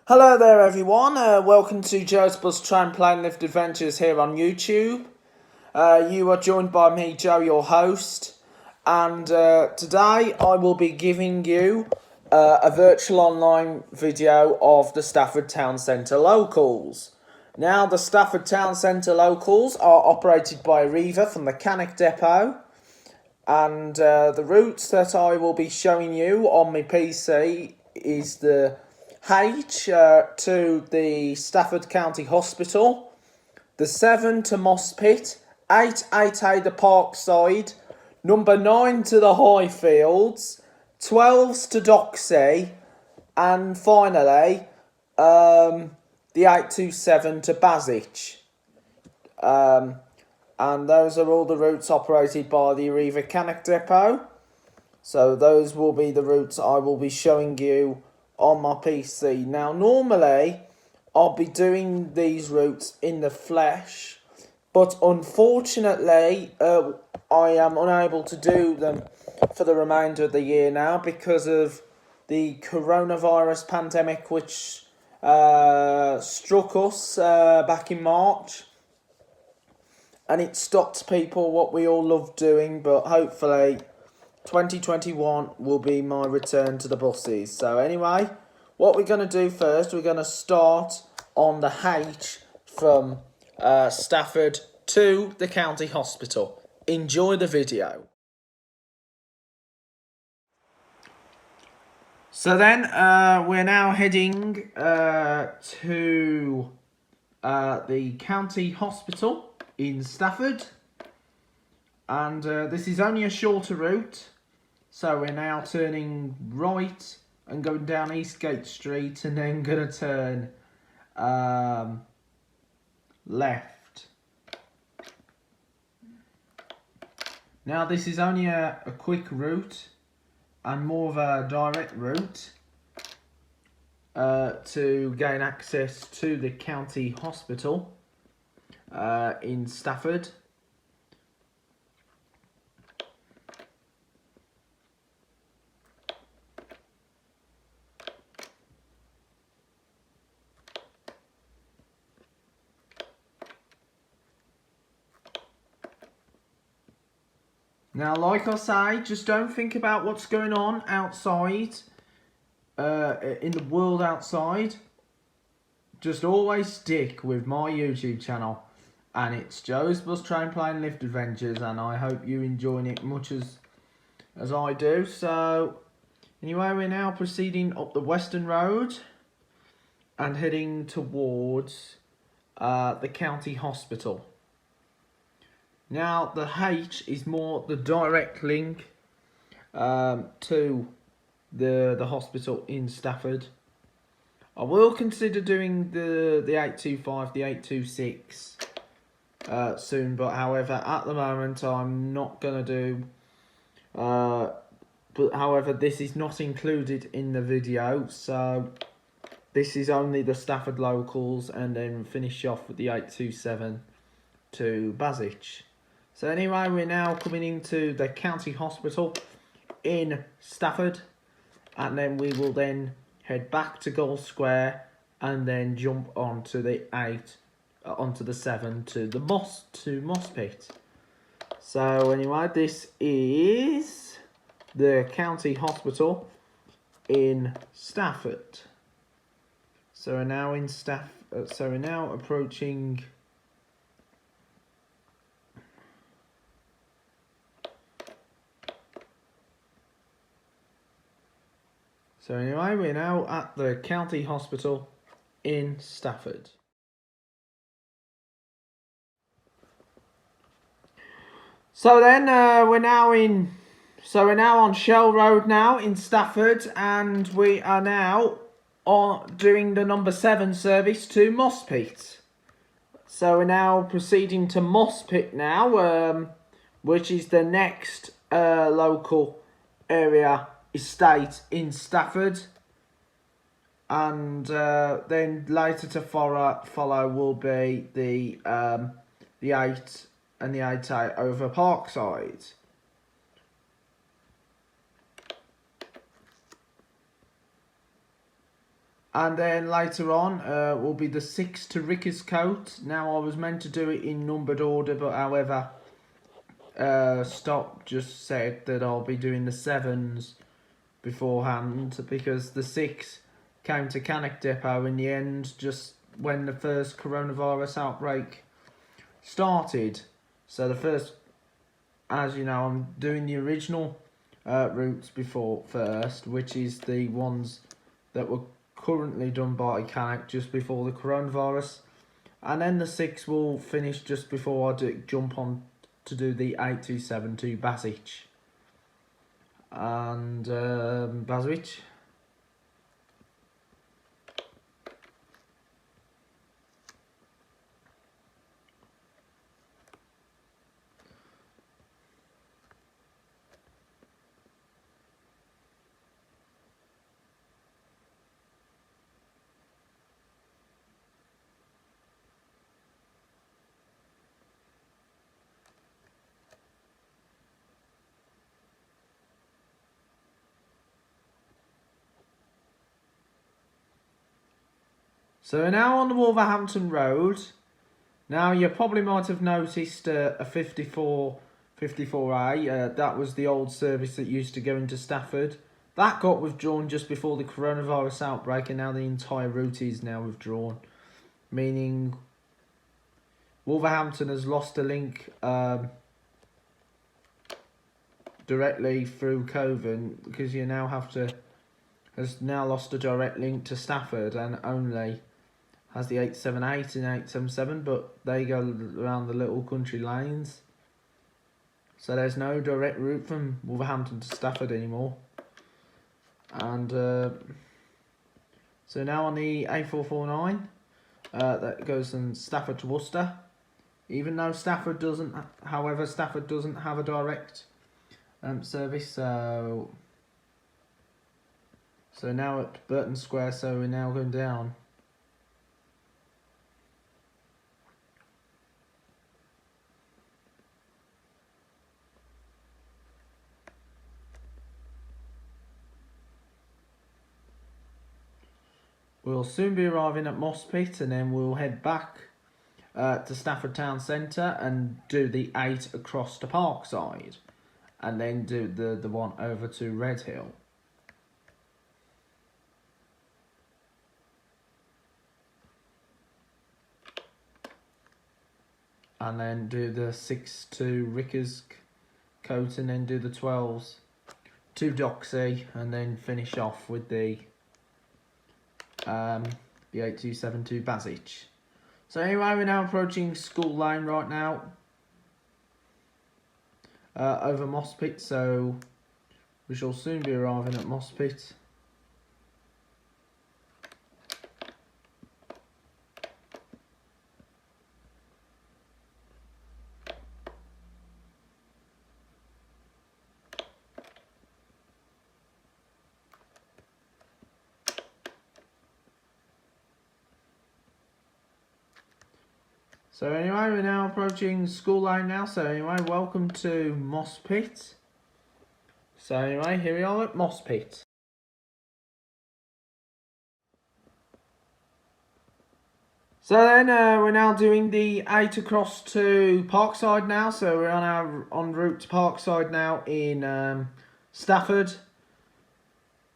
Hello there everyone, welcome to Joe's Bus Train Plane Lift Adventures here on YouTube. You are joined by me, Joe, your host, and today I will be giving you a virtual online video of the Stafford Town Centre locals. Now, the Stafford Town Centre locals are operated by Arriva from the Cannock Depot, and the routes that I will be showing you on my PC is the H to the Stafford County Hospital, the 7 to Moss Pit, 8A to Parkside, number 9 to the Highfields, 12s to Docksey, and finally the 827 to Basich. And those are all the routes operated by the Arriva Cannock Depot. So those will be the routes I will be showing you on my PC. Now, normally I'll be doing these routes in the flesh, but unfortunately I am unable to do them for the remainder of the year now because of the coronavirus pandemic which struck us back in March, and it stopped people what we all love doing. But hopefully 2021 will be my return to the buses. So anyway, what we're going to do first, we're going to start on the H from Stafford to the county hospital. Enjoy the video. So then we're now heading to the county hospital in Stafford, and this is only a shorter route. So we're now turning right and going down Eastgate Street, and then going to turn left. Now this is only a quick route and more of a direct route to gain access to the county hospital in Stafford. Now, like I say, just don't think about what's going on outside, in the world outside. Just always stick with my YouTube channel, and it's Joe's Bus Train Plane Lift Adventures, and I hope you enjoying it much as I do. So, anyway, we're now proceeding up the Western Road and heading towards the county hospital. Now, the H is more the direct link to the hospital in Stafford. I will consider doing the 825, the 826 soon, but however, at the moment, I'm not going to do. But however, this is not included in the video, so this is only the Stafford locals, and then finish off with the 827 to Basich. So anyway, we're now coming into the county hospital in Stafford, and then we will then head back to Gold Square and then jump onto the 7 to the Moss Pit. So anyway, this is the county hospital in Stafford. So we're now in so we're now approaching. So anyway, we're now at the county hospital in Stafford. So then we're now on Shell Road now in Stafford, and we are now doing the number 7 service to Moss Pit. So we're now proceeding to Moss Pit now, which is the next local area estate in Stafford, and then later to follow will be the 8 and the 8A over Parkside. And then later on will be the 6 to Rickerscote. Now I was meant to do it in numbered order, but however, Stop just said that I'll be doing the 7s beforehand because the 6 came to Cannock Depot in the end just when the first coronavirus outbreak started. So the first, as you know, I'm doing the original routes before first, which is the ones that were currently done by Cannock just before the coronavirus, and then the 6 will finish just before I jump on to do the 8272 Basich and Baswich. So we're now on the Wolverhampton Road. Now you probably might have noticed a 54A. That was the old service that used to go into Stafford. That got withdrawn just before the coronavirus outbreak, and now the entire route is now withdrawn. Meaning Wolverhampton has lost a link directly through Coven, because you now has now lost a direct link to Stafford and only has the 878 and 877, but they go around the little country lanes. So there's no direct route from Wolverhampton to Stafford anymore. And so now on the A449, that goes from Stafford to Worcester. Even though Stafford doesn't have a direct service. So now at Burton Square, so we're now going down. We'll soon be arriving at Mospit, and then we'll head back to Stafford Town Centre and do the 8 across to Parkside, and then do the one over to Redhill. And then do the 6 to Rickerscote, and then do the 12s to Doxey, and then finish off with the 8272 Basich. So anyway, we're now approaching School Lane right now, over Mospit, so we shall soon be arriving at Mospit. So anyway, we're now approaching School Lane now. So anyway, welcome to Mospit. So anyway, here we are at Mospit. So then we're now doing the 8 across to Parkside now. So we're on route to Parkside now in Stafford.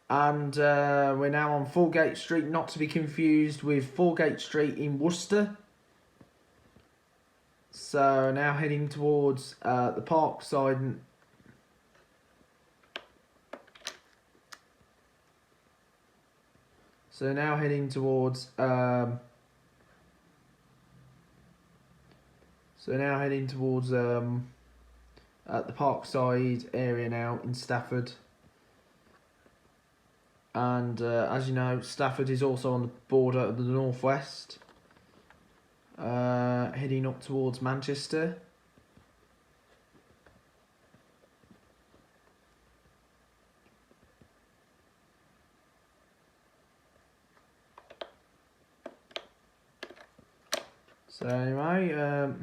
And we're now on Foregate Street, not to be confused with Foregate Street in Worcester. So now heading towards the Parkside. So now heading towards the Parkside area now in Stafford. And as you know, Stafford is also on the border of the northwest. Heading up towards Manchester. So anyway,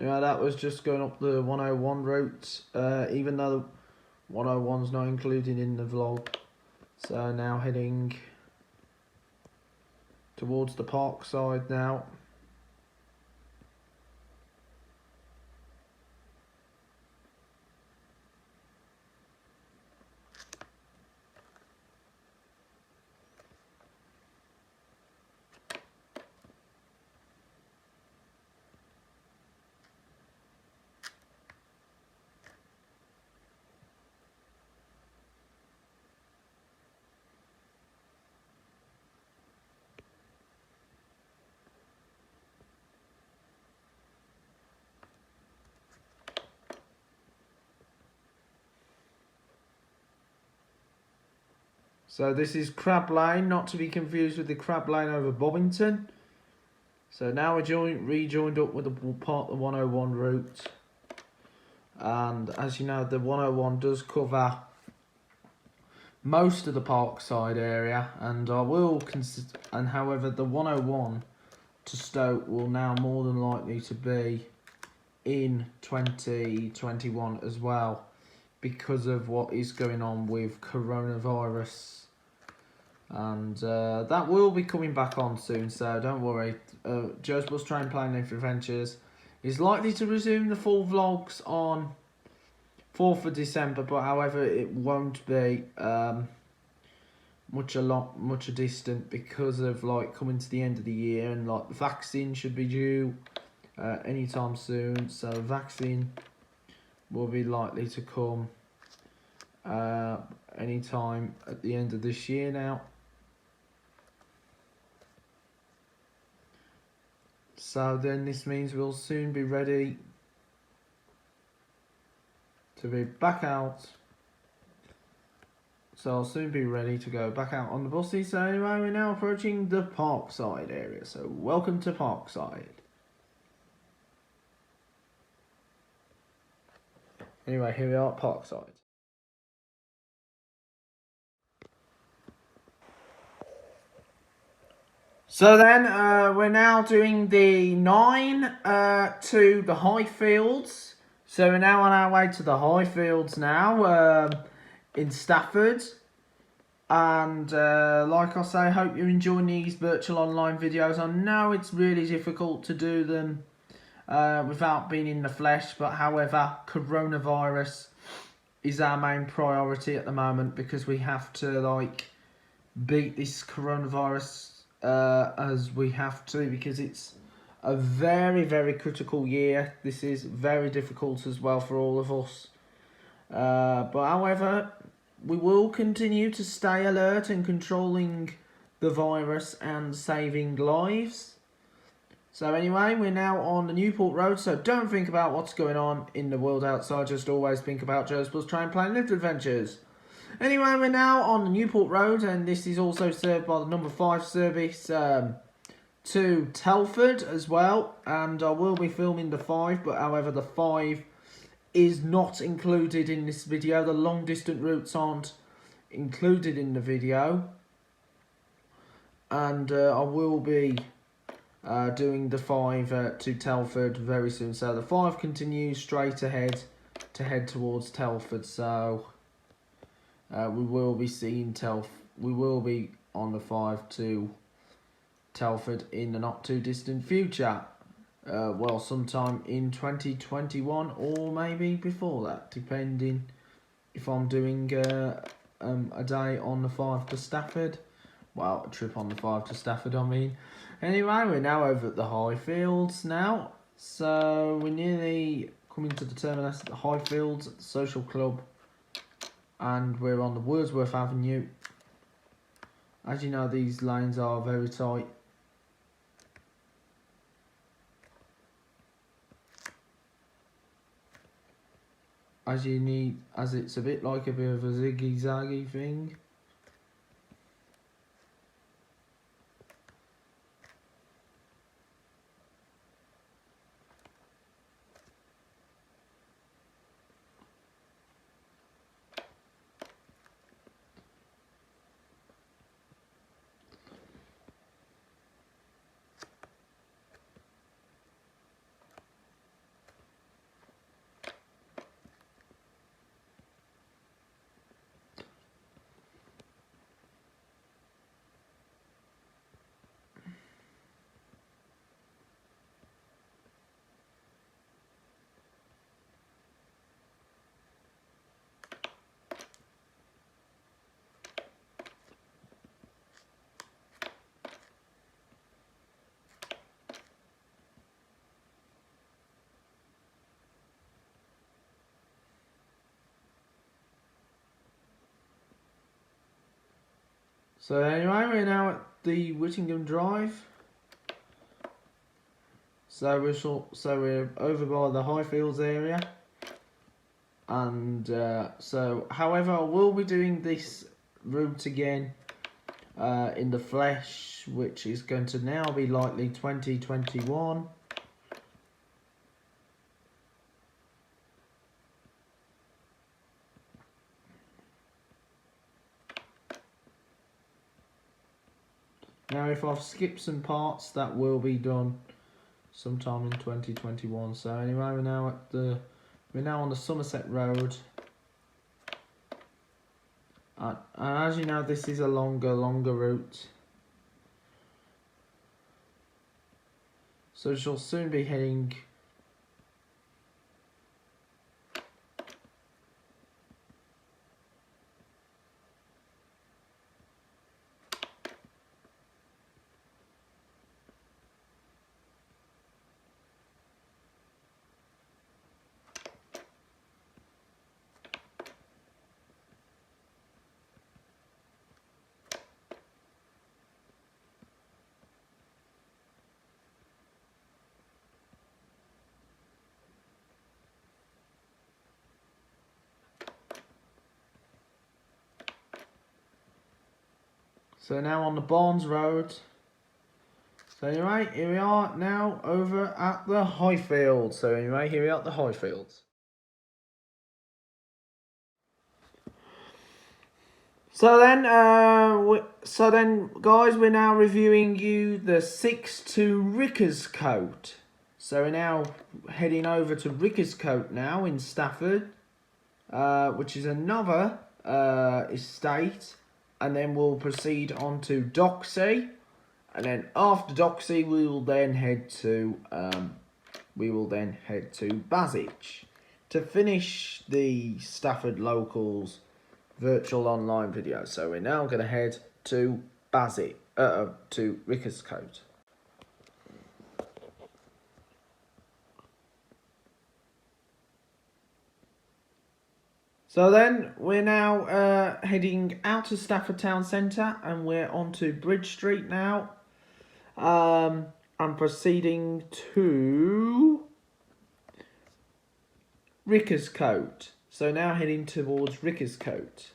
Yeah, that was just going up the 101 route, even though the 101's not included in the vlog. So now heading towards the park side now. So this is Crab Lane, not to be confused with the Crab Lane over Bobbington. So now we're rejoined up with the 101 route. And as you know, the 101 does cover most of the Parkside area, and I will however the 101 to Stoke will now more than likely to be in 2021 as well, because of what is going on with coronavirus. And that will be coming back on soon, so don't worry. Joe's Bus Train Plain Lift Adventures is likely to resume the full vlogs on 4th of December, but however it won't be much a distant, because of like coming to the end of the year, and like the vaccine should be due anytime soon, so vaccine will be likely to come anytime at the end of this year now. So then this means we'll soon be ready to be back out. So I'll soon be ready to go back out on the buses. So anyway, we're now approaching the Parkside area. So welcome to Parkside. Anyway, here we are at Parkside. So then we're now doing the 9 to the Highfields. So we're now on our way to the Highfields now in Stafford. And like I say, hope you're enjoying these virtual online videos. I know it's really difficult to do them without being in the flesh, but however, coronavirus is our main priority at the moment, because we have to like beat this coronavirus as we have to, because it's a very, very critical year. This is very difficult as well for all of us. But however, we will continue to stay alert and controlling the virus and saving lives. So anyway, we're now on the Newport Road, so don't think about what's going on in the world outside, just always think about Joe's Bus Train Plain Lift Adventures. Anyway, we're now on the Newport Road, and this is also served by the number 5 service to Telford as well. And I will be filming the 5, but however the 5 is not included in this video. The long distance routes aren't included in the video. And I will be doing the 5 to Telford very soon. So the 5 continues straight ahead to head towards Telford. So we will be seeing we will be on the 5 to Telford in the not too distant future. Well, sometime in 2021 or maybe before that, depending if I'm doing a day on the 5 to Stafford. Well, a trip on the 5 to Stafford, I mean. Anyway, we're now over at the Highfields now. So we're nearly coming to the terminus at the Highfields at the Social Club. And we're on the Wordsworth Avenue. As you know, these lanes are very tight. As it's a bit like a bit of a ziggy-zaggy thing. So anyway, we're now at the Whittingham Drive. So we're over by the Highfields area, and however, I will be doing this route again in the flesh, which is going to now be likely 2021. Now, if I've skipped some parts, that will be done sometime in 2021. So anyway, we're now on the Somerset Road, and as you know, this is a longer route. So she'll soon be heading So now on the Barnes Road. So anyway, here we are now over at the Highfields. So anyway, here we are at the Highfields. So then, guys, we're now reviewing the 6-2 Rickerscote. So we're now heading over to Rickerscote now in Stafford, which is another estate. And then we'll proceed on to Doxey, and then after Doxey we will then head to Basich to finish the Stafford Locals virtual online video. So we're now going to head to to Rickerscote. So then we're now heading out to Stafford Town Centre, and we're on to Bridge Street now. I'm proceeding to Rickerscote. So now heading towards Rickerscote.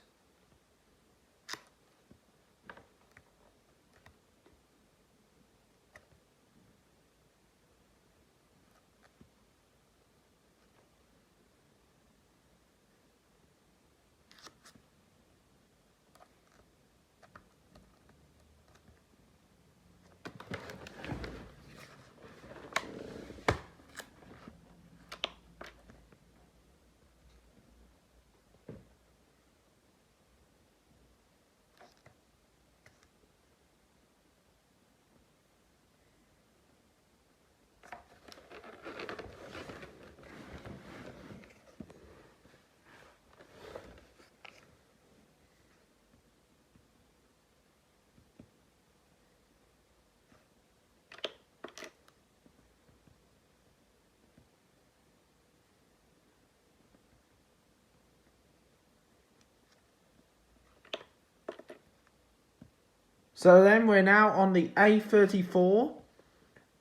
So then we're now on the A34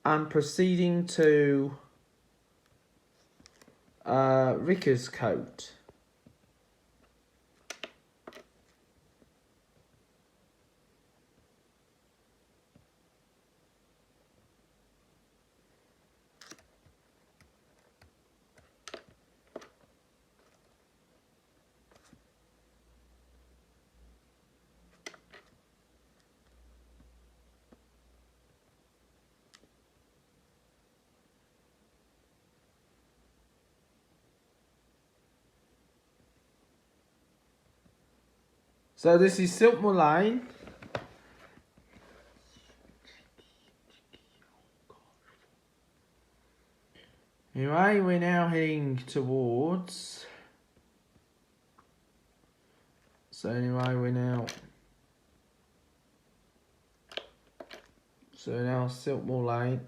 and proceeding to Rickerscote. So this is Silkmoor Lane. Anyway, we're now heading towards. So anyway, now Silkmoor Lane.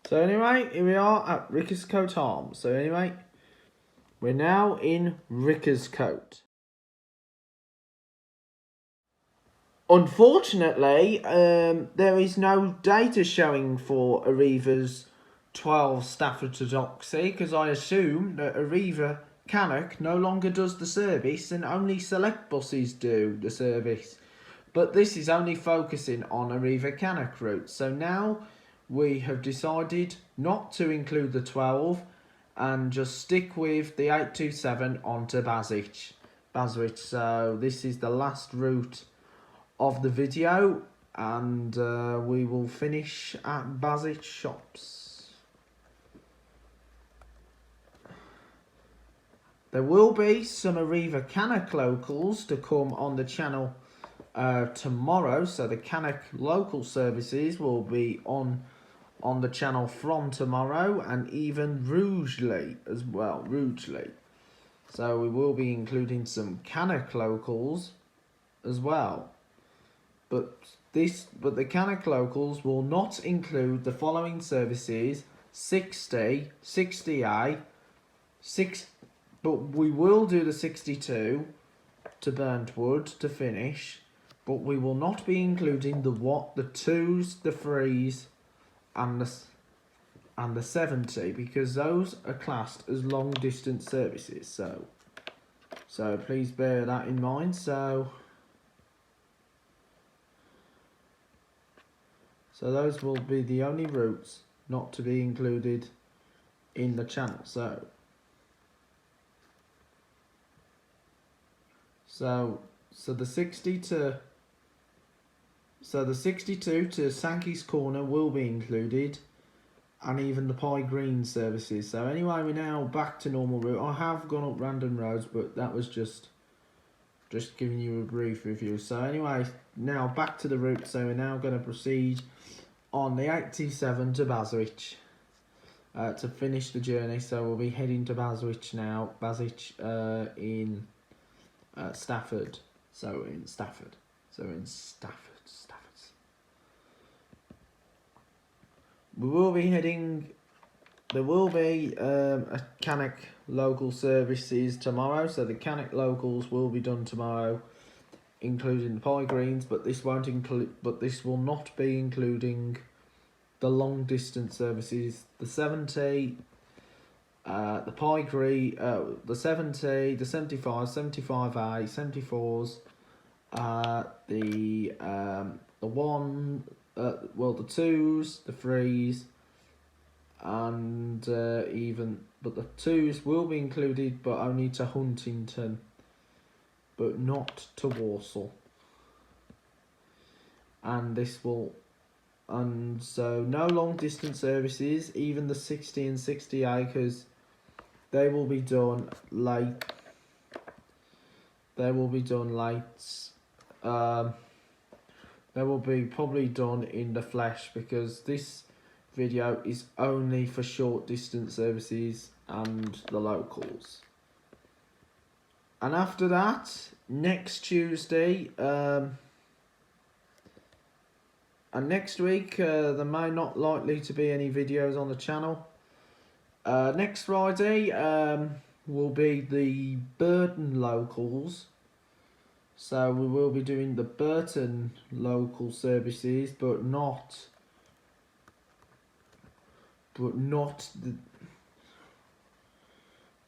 So anyway, here we are at Rickerscote Arms. So anyway, we're now in Rickerscote. Unfortunately, there is no data showing for Arriva's 12 Stafford to Doxy, because I assume that Arriva Cannock no longer does the service and only select buses do the service. But this is only focusing on Arriva Cannock routes. So now we have decided not to include the 12 and just stick with the 827 onto Baswich. So this is the last route of the video, and we will finish at Baswich shops. There will be some Arriva Cannock locals to come on the channel tomorrow, so the Cannock local services will be on the channel from tomorrow, and even Rugeley as well. So we will be including some Cannock locals as well. But the Cannock locals will not include the following services: 60, 60A, 6, but we will do the 62 to Burntwood to finish, but we will not be including the 2s, the 3s, and the 70, because those are classed as long distance services. So please bear that in mind. So those will be the only routes not to be included in the channel. So the 62 to Sankey's Corner will be included, and even the Pie Green services. So anyway, we're now back to normal route. I have gone up random roads, but that was just giving you a brief review. So anyway, now back to the route. So we're now going to proceed on the 827 to Baswich to finish the journey. So we'll be heading to Baswich now. Baswich in Stafford. So in Stafford. We will be heading. There will be a Cannock local services tomorrow. So the Cannock locals will be done tomorrow, including the Pie Greens, but this won't include. But this will not be including the long distance services. The 70, the Pie Green, the 70, the 75, 75A, 74s, the 1, the 2s, the 3s, and but the 2s will be included, but only to Huntington, but not to Walsall. And so no long distance services, even the 60 and 60 acres, they will be done late. They will be probably done in the flesh, because this video is only for short distance services and the locals. And after that, next Tuesday, and next week, there may not likely to be any videos on the channel. Next Friday will be the Burton locals. So we will be doing the Burton local services, but not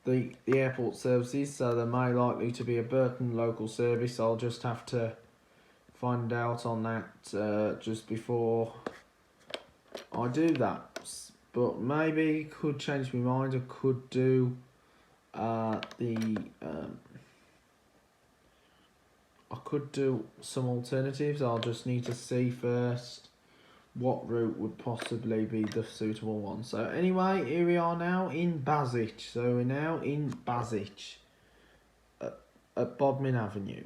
the airport services. So there may likely to be a Burton local service. I'll just have to find out on that just before I do that. But maybe could change my mind. I could do I could do some alternatives. I'll just need to see first what route would possibly be the suitable one. So anyway, here we are now in Baswich. So we're now in Baswich at Bodmin Avenue.